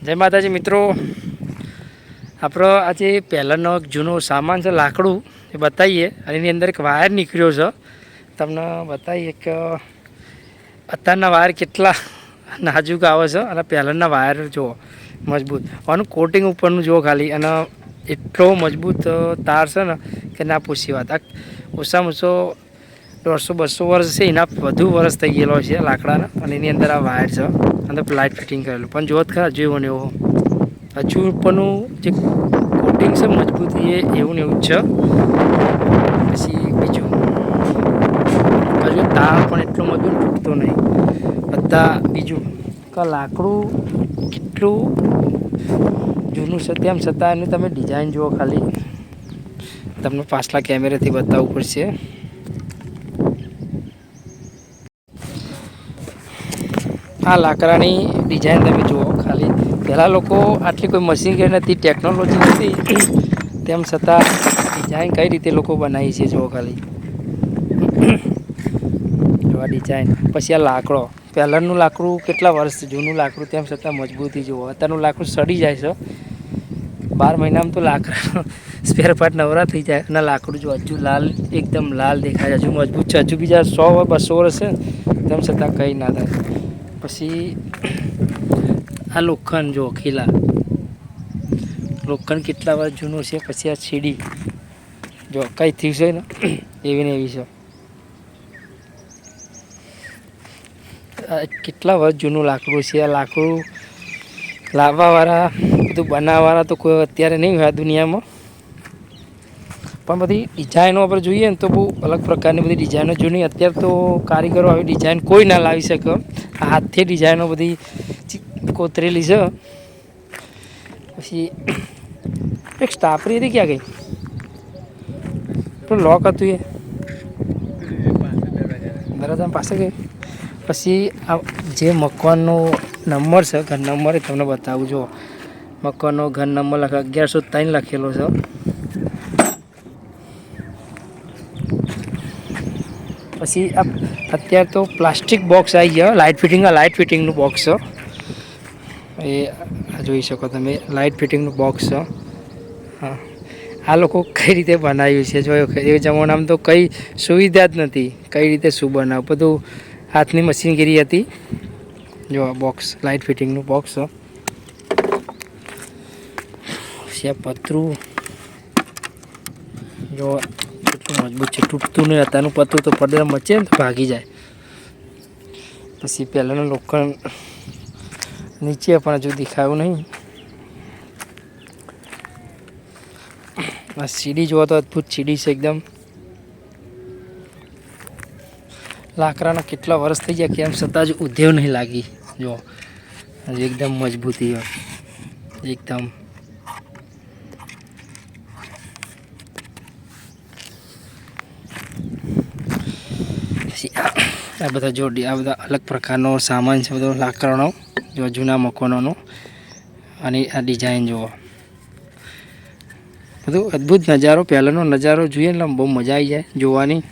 જય માતાજી મિત્રો, આપણો આજે પહેલાંનો એક જૂનો સામાન છે લાકડું એ બતાવીએ અને એની અંદર એક વાયર નીકળ્યો છે. તમને બતાવીએ કે અત્યારના વાયર કેટલા નાજુક આવે છે અને પહેલાંના વાયર જુઓ મજબૂત. આનું કોટિંગ ઉપરનું જુઓ ખાલી, અને એટલો મજબૂત તાર છે ને કે ના પૂછી વાત. આ ઓછામાં ઓછો 150-200 વર્ષ છે, એના વધુ વર્ષ થઈ ગયેલો છે લાકડાના. અને એની અંદર આ વાયર છે, અંદર લાઇટ ફિટિંગ કરેલું પણ જોત ખરા જેવો ને એવો હજુ ઉપરનું જે કોટિંગ છે મજબૂતી એ એવું ને એવું જ છે. પછી બીજું હજુ તાર પણ એટલો મજબૂત તૂટતો નહીં. બધા બીજું કે લાકડું કેટલું જૂનું છે તેમ છતાં એની તમે ડિઝાઇન જુઓ ખાલી. તમને પાછલા કેમેરાથી બતાવવું પડશે. આ લાકડાની ડિઝાઇન તમે જુઓ ખાલી. પહેલાં લોકો આટલી કોઈ મશીનરી નથી, ટેકનોલોજી નથી, તેમ છતાં ડિઝાઇન કઈ રીતે લોકો બનાવી છે જુઓ ખાલી. એવા ડિઝાઇન. પછી આ લાકડો, પહેલાંનું લાકડું કેટલા વર્ષ જૂનું લાકડું તેમ છતાં મજબૂતી જુઓ. અત્યારનું લાકડું સડી જાય છે. 12 મહિનામાં તો લાકડા સ્પેર પાર્ટ નવરા થઈ જાય. અને લાકડું જો હજુ લાલ, એકદમ લાલ દેખાય, હજુ મજબૂત છે. હજુ બીજા 100-200 વર્ષ છે તેમ છતાં કંઈ ના થાય. પછી આ લોખંડ જો ખીલા, લોખંડ કેટલા વર્ષ જૂનું છે. પછી આ સીડી જો કંઈ થયું છે ને એવી ને એવી છે. કેટલા વર્ષ જૂનું લાકડું છે. આ લાકડું લાવવાવાળા, બધું બનાવવાવાળા તો કોઈ અત્યારે નહીં હોય આ દુનિયામાં. પણ બધી ડિઝાઇનો આપણે જોઈએ ને તો બહુ અલગ પ્રકારની બધી ડિઝાઇનો જૂની. અત્યારે તો કારીગરો આવી ડિઝાઇન કોઈ ના લાવી શકે. હાથથી ડિઝાઇનો બધી કોતરેલી છે. પછી એક સ્ટાપરી હતી, ક્યાં ગઈ? તો લોક હતું એ દરવાજા પાસે ગઈ. પછી આ જે મકાનનો નંબર છે, ઘર નંબર એ તમને બતાવું. જો મકાનનો ઘર નંબર 1103 લખેલો છે. પછી આ અત્યારે તો પ્લાસ્ટિક બોક્સ આવી ગયા, લાઇટ ફિટિંગનું બોક્સ છે. એ જોઈ શકો તમે, લાઇટ ફિટિંગનું બોક્સ છે. હા, આ લોકો કઈ રીતે બનાવ્યું છે જોયો. એ જમાનામાં તો કંઈ સુવિધા જ નથી. કઈ રીતે શું બનાવ, બધું હાથની મશીનગીરી હતી. જો આ બોક્સ લાઇટ ફિટિંગનું બોક્સ છે. પછી આ પતરું જો કેટલું મજબૂત છે, તૂટતું નહીં. અત્યારનું પતરું તો પડે મચે ને તો ભાગી જાય. પછી પહેલાંનું લોખંડ નીચે પણ હજુ દેખાયું નહીં. આ સીડી જોવો તો અદ્ભુત સીડી છે એકદમ. લાકડાના કેટલા વર્ષ થઈ ગયા કેમ છતાં જ ઉધેવ નહીં લાગી. જો હજુ એકદમ મજબૂતી હોય એકદમ. આ બધા જોડી, આ બધા અલગ પ્રકારનો સામાન છે બધો લાકડાનો, જો જૂના મકાનોનો. અને આ ડિઝાઇન જુઓ, બધું અદ્ભુત નજારો. પહેલાંનો નજારો જોઈએ એટલે બહુ મજા આવી જાય જોવાની.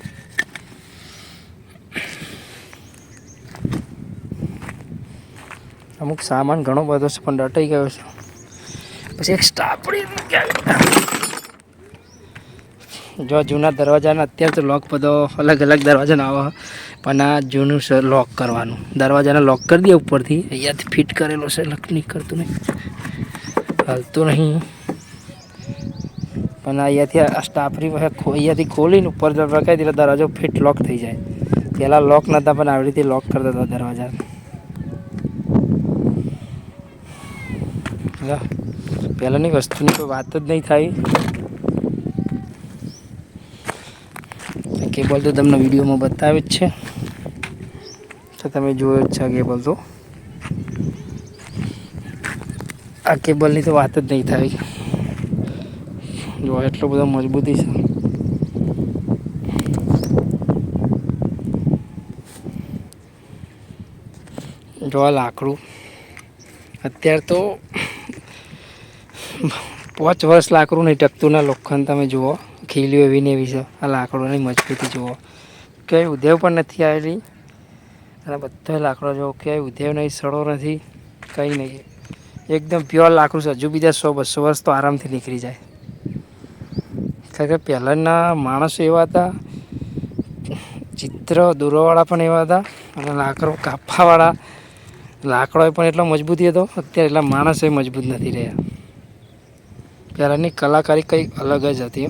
અમુક સામાન ઘણો બધો છે પણ દટાઈ ગયો છે. પછી એક સ્ટાપડી, જો જૂના દરવાજાના અત્યારે તો લોક બધો અલગ અલગ દરવાજાના આવે, પણ આ જૂનું છે લોક કરવાનું. દરવાજાને લોક કરી દે ઉપરથી, અહીંયાથી ફિટ કરેલો છે. નહીં કરતું નહીં, હાલતું નહીં. પણ અહીંયાથી આ સ્ટાપરી અહીંયાથી ખોલીને ઉપર રખાઈ દે દરવાજો ફિટ લોક થઈ જાય. પહેલાં લોક નહોતા પણ આવી રીતે લોક કરતા હતા દરવાજા. પહેલાંની વસ્તુની કોઈ વાત જ નહીં થાય. કેબલ તો તમને વિડીયોમાં બતાવે જ છે, તો તમે જોયો જ છે. કેબલ તો આ કેબલની તો વાત જ નહીં થાય. જો એટલો બધો મજબૂતી છે. જો આ લાકડું અત્યારે તો 5 વર્ષ લાકડું નહીં ટકતું. ના લોખંડ તમે જુઓ, ખીલ્યું એવી ને એવી છે. આ લાકડોની મજબૂતી જુઓ, ક્યાંય ઉધેવ પણ નથી આવેલી. અને બધો લાકડો જુઓ, ક્યાંય ઉધેવ નહીં, સડો નથી, કંઈ નહીં. એકદમ પ્યોર લાકડું છે. હજુ બીજા 100-200 વર્ષ તો આરામથી નીકળી જાય. કારણ કે પહેલાંના માણસો એવા હતા, ચિત્ર દોરવાવાળા પણ એવા હતા, અને લાકડો કાપવાવાળા લાકડો પણ એટલો મજબૂતી હતો. અત્યારે એટલા માણસો મજબૂત નથી રહ્યા. પહેલાંની કલાકારી કંઈક અલગ જ હતી.